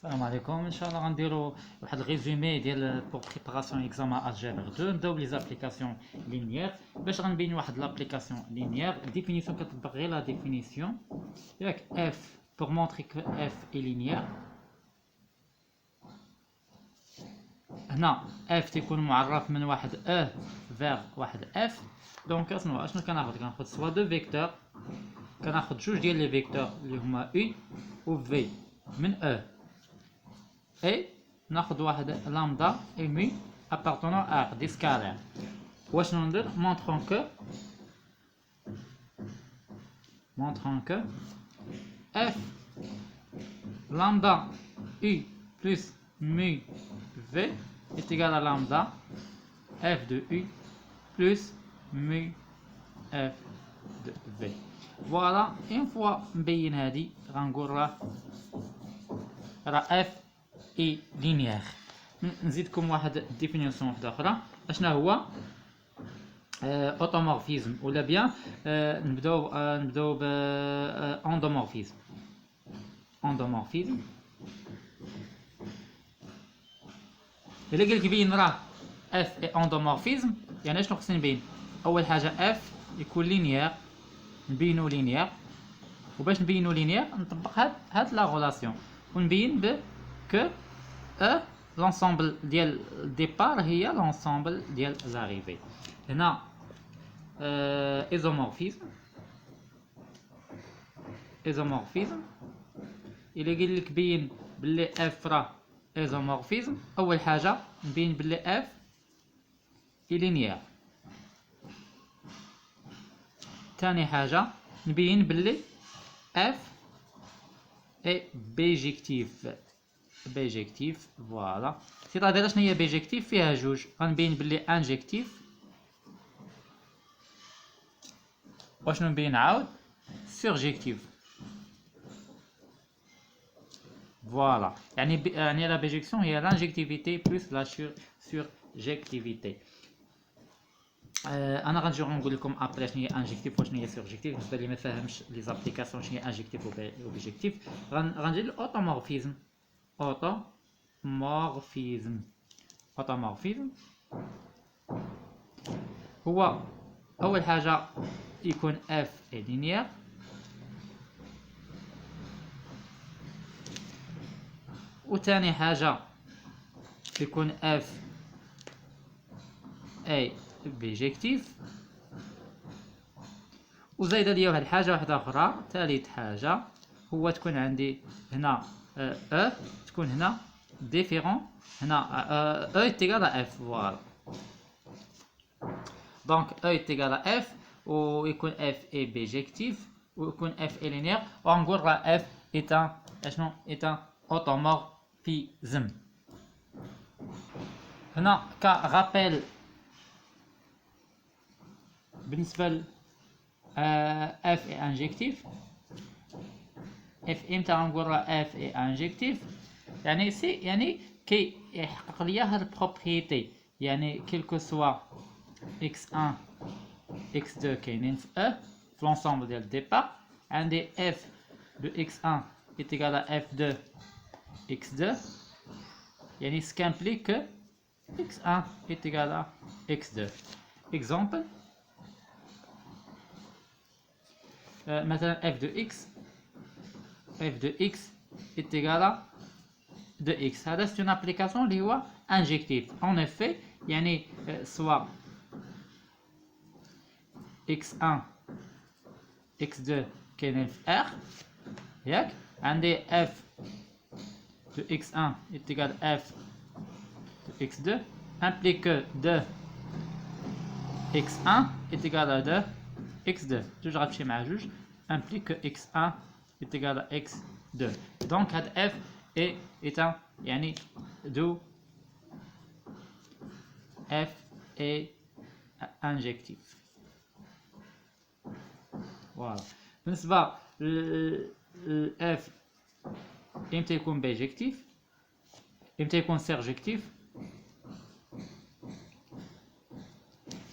السلام عليكم. ان شاء الله غنديروا واحد الريزومي ديال بور بريباراسيون اكزامان الجبر 2. نبداو لي زابليكاسيون لينيير. باش غنبين واحد لابليكاسيون لينيير ديفينيسيون كتطبق غير لا ديفينيسيون ياك اف بور مونطري كو اف اي لينيير. هنا اف تيكون معرف من واحد ا فيغ واحد اف. دونك اشنو كناخذ سوا دو فيكتور، كناخذ جوج ديال لي فيكتور اللي هما اي و في من ا et ناخذ واحد lambda et mu appartenant à des scalaires. واش ندير montrant que f lambda u plus mu v est égal à lambda f de u plus mu f de v. Voilà, une fois مبين هادي غنقول راه f اي لينيير. نزيدكم واحد ديفينيسيون واحده اخرى. اشنا هو اوتومورفيزم ولا بيان نبداو ب اندومورفيزم. الا قلت بين راه اف اي اندومورفيزم يعني شنو خصني نبين؟ اول حاجه اف يكون لينيير، نبينو لينيير. وباش نبينو لينيير نطبق هاد لا غولاسيون ونبين ب que l'ensemble ديال الديبار هي l'ensemble ديال l'arrivée. هنا ايزومورفيزم الا قال لك بين بلي اف راه ايزومورفيزم، اول حاجه نبين بلي اف لينيير. ثاني حاجه نبين بلي اف اي بيجيكتيف. فوالا. سيتادير شنو هي بيجيكتيف؟ فيها جوج، غنبين بلي انجيكتيف وشنو نبين عاود سورجيكتيف. فوالا، يعني لا بيجيكسيون هي لانجيكتيفيتي بلس لا سورجيكتيفيتي. انا غنجي نقول لكم ابري شنو هي انجيكتيف وشنو هي سورجيكتيف. بالنسبه لي ما فاهمش لي زابليكاسيون شنو هي انجيكتيف وبيجيكتيف. غنجي للاوتومورفيزم. اوتومورفيزم هو اول حاجه يكون اف اي لينيير، وثاني حاجه يكون اف اي بيجيكتيف، وزايده ليا واحد الحاجه واحده اخرى. ثالث حاجه هو تكون عندي هنا تكون هنا ديفيرون. هنا est égal à f. voilà. donc est égal à f ويكون f est bijectif ويكون f est linéaire ونقول راه f est un automorphisme. هنا كرابيل بالنسبه ل f est injectif. f امتى غنقول راه f est injectif؟ يعني كي يحقق ليا هاد البروبريتي، يعني كيلكو سوا x1 x2 كاينين في ا في لونسومبل ديال الديبار، عندي f de x1 est égal à f de x2، يعني سكامبليك que x1 est égal à x2. exemple مثلا f de x est égal à de x. هذا c'est une application اللي هو injectif. en effet يعني soit x1 x2 كاينين في r ياك، عندي f de x1 est égal à f de x2 implique que de x1 est égal à de x2. جوج غتمشي مع جوج implique que x1 est égal à x2. donc هاد f est un يعني d'où f est injectif. voilà. بالنسبة ل f امتى يكون بيجيكتيف امتى يكون سيرجيكتيف؟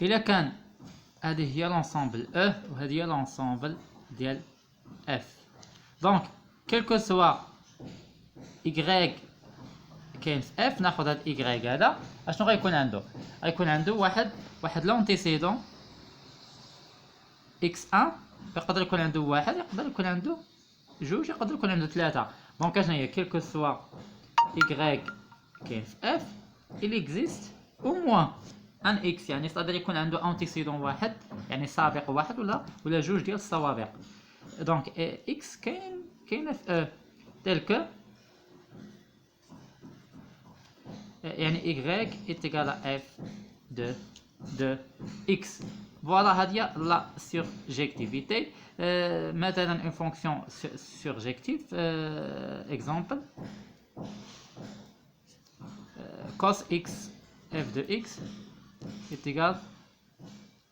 إلا كان هذه هي لونسومبل E وهذه هي لونسومبل ديال F. دونك كيلكو سوا y كاين في اف، ناخذ هاد y هذا اشنو غيكون عنده؟ غيكون عنده واحد لونتيسيدون x1، يقدر يكون عنده واحد، يقدر يكون عنده جوج، يقدر يكون عنده ثلاثة. دونك اشنو هي كيلكو سوا y كاين في اف il existe au moins ان اكس، يعني يقدر يكون عنده انتيسيدون واحد، يعني سابق واحد ولا جوج ديال السوابق. دونك اكس كاينه في او تلك يعني y est égal à f de x. Voilà هذه لا surjectivité. مثلا une fonction surjective, exemple cos x f de x est égal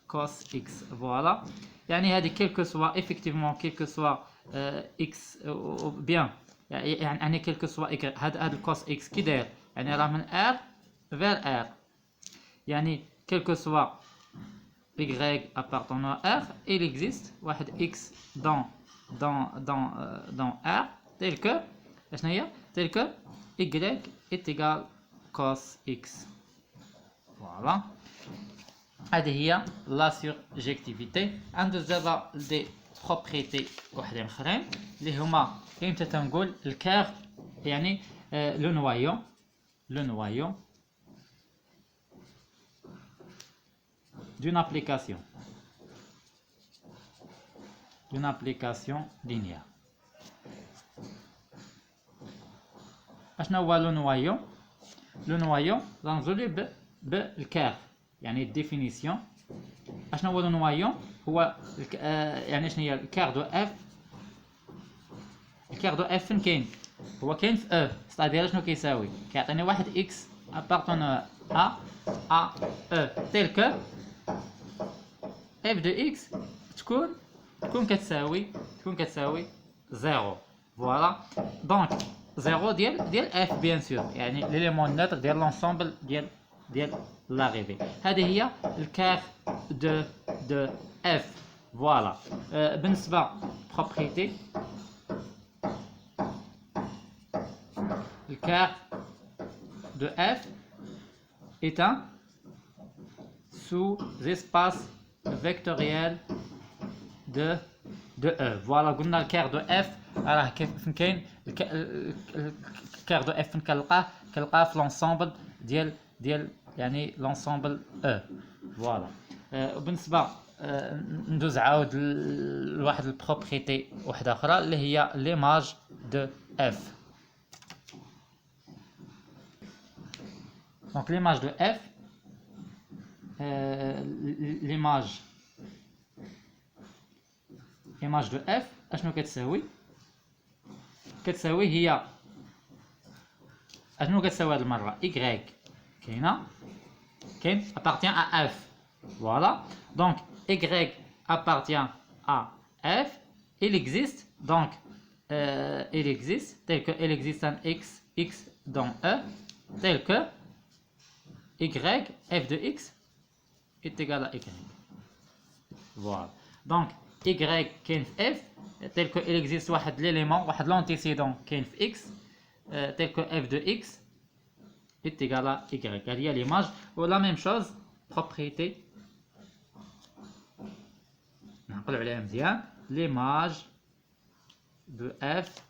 cos x. Voilà, يعني هذه quel que soit effectivement quel que soit x ou bien يعني quel que soit y، هذا الcos x كي داير يعني راه من r vers r، يعني quel que soit y appartenant à r il existe واحد x dans r tel que اشنا هي tel que y est égal cos x. Voilà، هذه هي لا surjectivité. عنده دابا دي بروبريتي وحدين اخرين اللي هما امتى تنقول الكير، يعني لو نوايو d'une application linéaire. اشنا هو لو نوايو غنزولو بالكير، يعني الديفينيسيون. اشنا هو لو نوايو؟ هو يعني شنو هي الكير دو اف؟ الكير دو اف فين كاين؟ هو كاين في او، ستادير شنو كيساوي؟ كيعطيني واحد اكس ابارتون ا او تيل كو اف دو اكس تكون كتساوي زيرو. فوالا، دونك زيرو ديال اف بيان سور، يعني ليليمون نوتر ديال لونسومبل ديال لاريفي. هذه هي الكير دو اف. فوالا، بالنسبه بروبريتي الكير دو اف est un sous-espace vectoriel de E. Voilà، قلنا الكير دو اف راه كيف كاين الكير دو اف فين كنلقاه في لونسومبل ديال يعني لونسومبل او. فوالا، وبالنسبه ندوز عاود لواحد البروبريتي وحده اخرى اللي هي ليماج دو اف. دونك ليماج دو اف، ليماج دو اف اشنو كتساوي؟ هي اشنو كتساوي هاد المره؟ y كاين appartient à f. Voilà, donc y appartient à f, il existe donc tel que il existe un x dans E tel que y f de x est égal à y. Voilà, donc y كاين في f tel que il existe واحد l'élément واحد l'antécédent كاين في x tel que f de x est égal à y. هذه هي l'image. ou la même chose propriété نقولوا عليها مزيان. l'image de f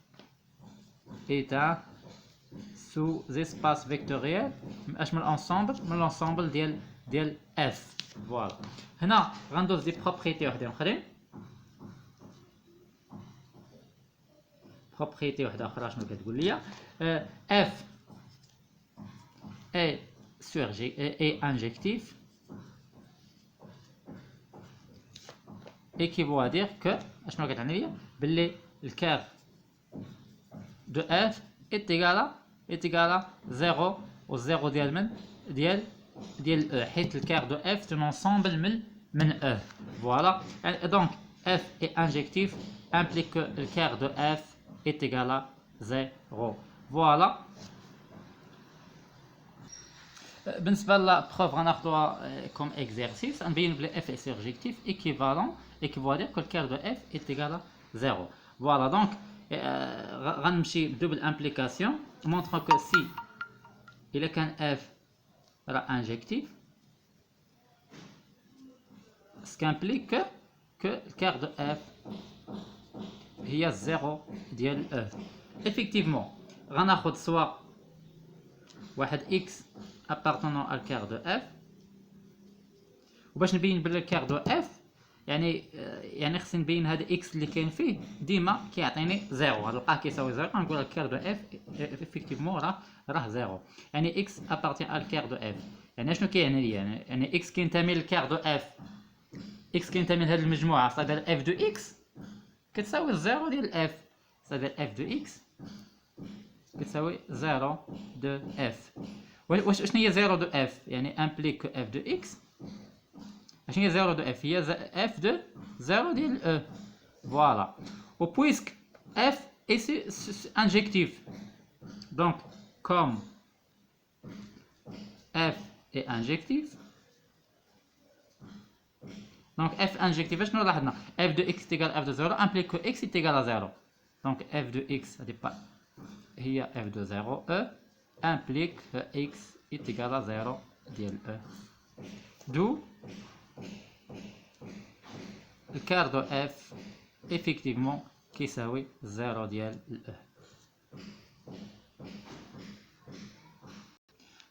est un sous-espace vectoriel اش من l'ensemble ديال f. فوالا، هنا غندوز دي بروبريتي وحدين اخرين. بروبريتي وحده اخرى شنو كتقول لي؟ f est injectif équivaut à dire que اشنو كتعني لي؟ باللي الكير دو اف est égal à 0 و 0 ديال من ديال او، حيت الكير دو اف un ensemble من او. فوالا، donc f est injectif implique que le كير دو f est égal à 0. فوالا، بالنسبه للبروف غناخذوها كوم اكزرسيس. غنبين بلي اف اس سيرجيكتيف ايكيفالون ايكيفالون كو الكير دو اف ايت ايغال 0. فوالا، دونك غنمشي بدوبل امبليكاسيون مونطرون كو سي الا كان اف راه انجكتيف سكامبليك كو الكار دو اف هي الزيرو ديال او. افيكتيفمون غناخد سوا واحد اكس ابارتونون الكار دو اف، وباش نبين بلي الكار دو اف يعني خصني نبين هذا اكس اللي كاين فيه ديما كيعطيني زيرو، غنلقاه كيساوي زيرو غنقول الكار دو اف افيكتيفمون راه زيرو. يعني اكس ابارتيان الكار دو اف، يعني شنو كيعني ليا؟ يعني اكس كينتمي للكار دو اف، اكس كينتمي لهاد المجموعه صافي اف دو اكس كتساوي الزيرو ديال اف، صافي اف دو اكس كتساوي زيرو دو اف. واش شنو هي زيرو دو اف؟ يعني امبليك اف دو اكس شنو هي زيرو دو اف؟ هي اف دو زيرو ديال او. فوالا. و بويسك اف اي انجكتيف دونك كوم اف اي انجكتيف دونك اف انجكتيف شنو لاحظنا؟ اف دو اكس تيغال اف دو زيرو امبليك كو اكس تيغال زيرو، دونك اف دو اكس هي اف دو زيرو او امبليك اكس تيغال زيرو ديال او. دو الكار دو اف افيكتيفمون كيساوي زيرو ديال ال.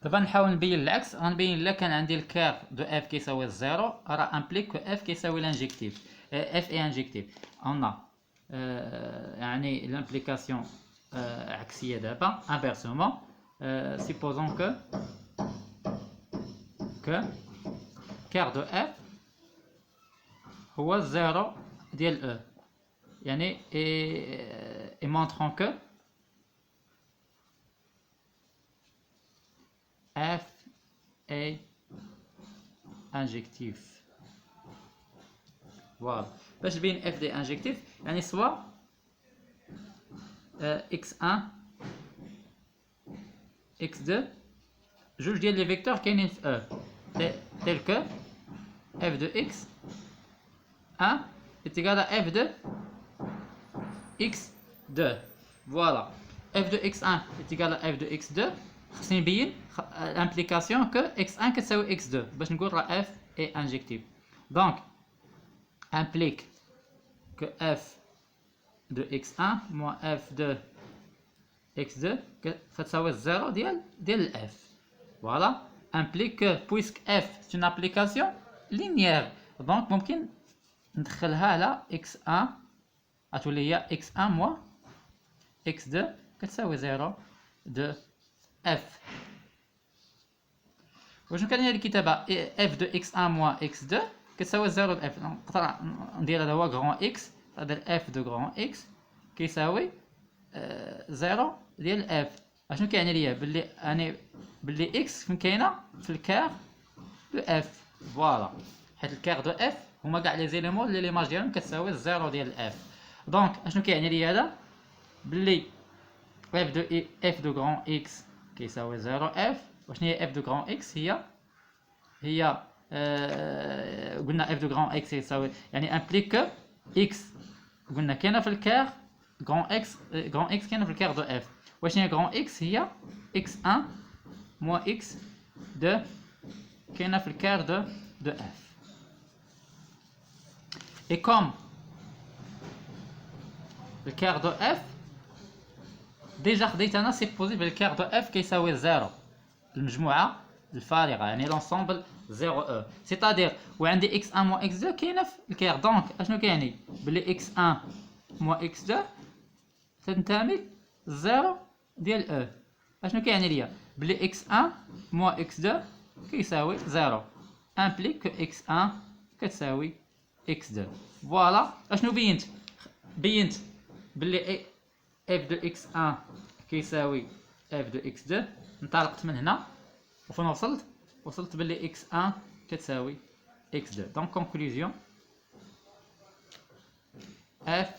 دابا نحاول نبين العكس، غنبين الا كان عندي الكار دو اف كيساوي زيرو راه امبليك كو اف كيساوي لانجكتيف اف اي انجكتيف. انا يعني لامبليكاسيون عكسيه دابا انفيرسومون. سيبوزون كو كار دو اف هو زيرو ديال او، يعني اي مونطرون كو اف اي انجكتيف. فوالا. باش نبين اف دي انجكتيف يعني سوا اكس 1 اكس 2 جوج ديال لي فيكتور كاينين في او تيل كو اف دو اكس 1 اتيكال اف دو اكس 2. فوالا. اف دو اكس 1 اتيكال اف دو اكس 2 خصني نبين الامبليكاسيون كو اكس 1 كتساوي اكس 2 باش نقول راه اف اي انجكتيف. دونك implique que f de x1 moins f de x2 كتساوي الزيرو ديال f. فوالا. implique que puisque f c'est une application linéaire donc ممكن ندخلها على x1 غتولي هي x1 moins x2 كتساوي زيرو دو f. واش كان هي الكتابه f de x1 moins x2 كتساوي زيرو د اف. نقدر ندير هذا هو غران اكس، هذا اف دو غران اكس كيساوي زيرو ديال اف. اشنو كيعني ليا؟ بلي اكس فين كاينه في الكار دو اف. فوالا. حيت الكار دو اف هما كاع لي زيليمون اللي ليماج ديالهم كتساوي زيرو ديال اف. دونك اشنو كيعني ليا هذا؟ بلي اف دو غران اكس كيساوي زيرو اف. وشنو هي اف دو غران اكس؟ هي قلنا اف دو غران اكس يساوي يعني امبليك اكس قلنا كاينه في الكار غران اكس كاينه في الكار دو اف. واش هي غران اكس؟ هي اكس 1 موان اكس 2 كاينه في الكار دو اف. اي كوم الكار دو اف ديجا خديت انا سيبوزي بالكار دو اف كيساوي زيرو المجموعه الفارغه يعني لونسومبل زيرو او، سيتادير وعندي اكس 1 موان اكس 2 كاينه في الكير. دونك اشنو كيعني؟ بلي اكس 1 موان اكس 2 تنتمي زيرو ديال او. اشنو كيعني ليا؟ بلي اكس 1 موان اكس 2 كيساوي زيرو امبليك كو اكس 1 كتساوي اكس 2. فوالا. اشنو بينت بلي اف دو اكس 1 كيساوي اف دو اكس 2. انطلقت من هنا وفين وصلت باللي x1 كتساوي x2. donc conclusion f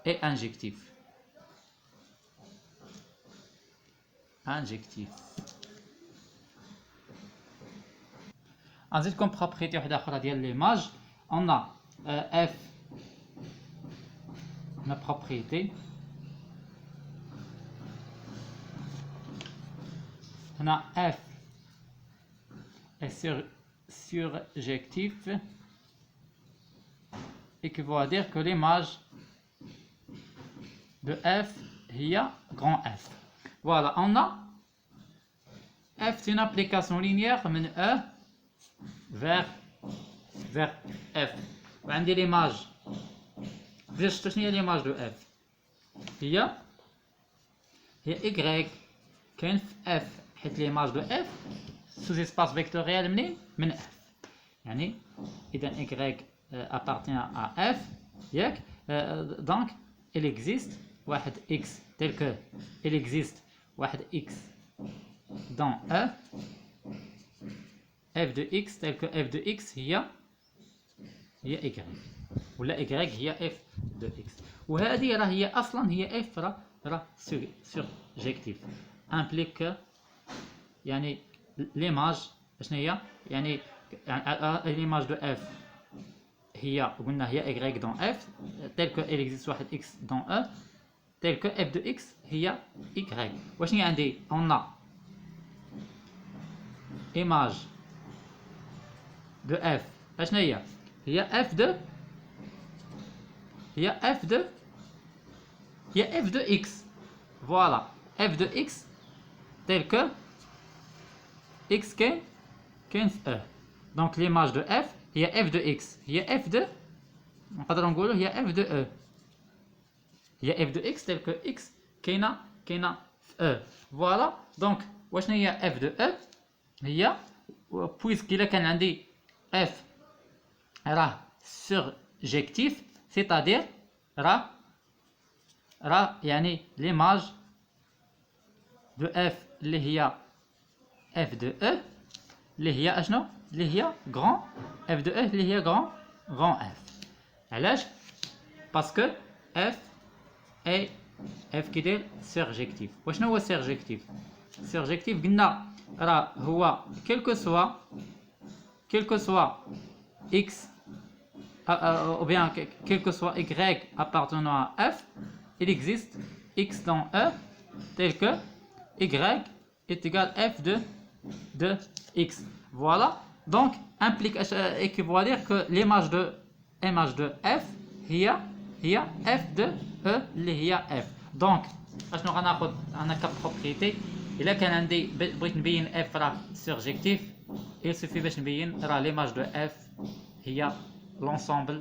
est injectif. غنزيدكم بروبريتي واحده اخرى ديال ليماج. on a f na propriété هنا f est surjectif équivaut à dire que l'image de f هي grand F. Voilà, on a f c'est une application linéaire من E vers f. وعندي l'image. شنو هي l'image de f؟ هي y كاين في f حيت l'image de f sous espace vectoriel منين؟ من f. يعني إذا y appartient à f ياك donc il existe واحد x tel que il existe واحد x dans E f de x tel que f de x هي y ولا y هي f de x وهذه راه هي اصلا هي f راه surjectif implique يعني l'image شنو هي يعني l'image de f هي قلنا هي y dans f tel que il existe واحد x dans E tel que f de x هي y. واشني عندي on a image de f اشنو هي f de x. Voilà f de x tel que x كاين في E. donc l'image de f هي f de x هي f de نقدروا نقولوا هي f de E هي f de x tel que x كاينه في E. voilà donc واشنو هي f de E هي puisque إلا كان عندي f راه surjectif c'est-à-dire راه يعني l'image de f اللي هي f de E اللي هي اشنو اللي هي grand f de E اللي هي grand f. علاش؟ باسكو f est f كيدير surjectif. وشنو هو surjectif؟ surjectif قلنا راه هو quel que soit x ou bien quel que soit y appartenant à f, il existe x dans E tel que y est égal à f de x. Voilà, donc implique équivaut à dire que l'image de f هي f de E اللي هي f. donc اشنو غناخذ انا كبروبريتي الا كان عندي بغيت نبين f راه surjectif il suffit باش نبين راه l'image de f هي l'ensemble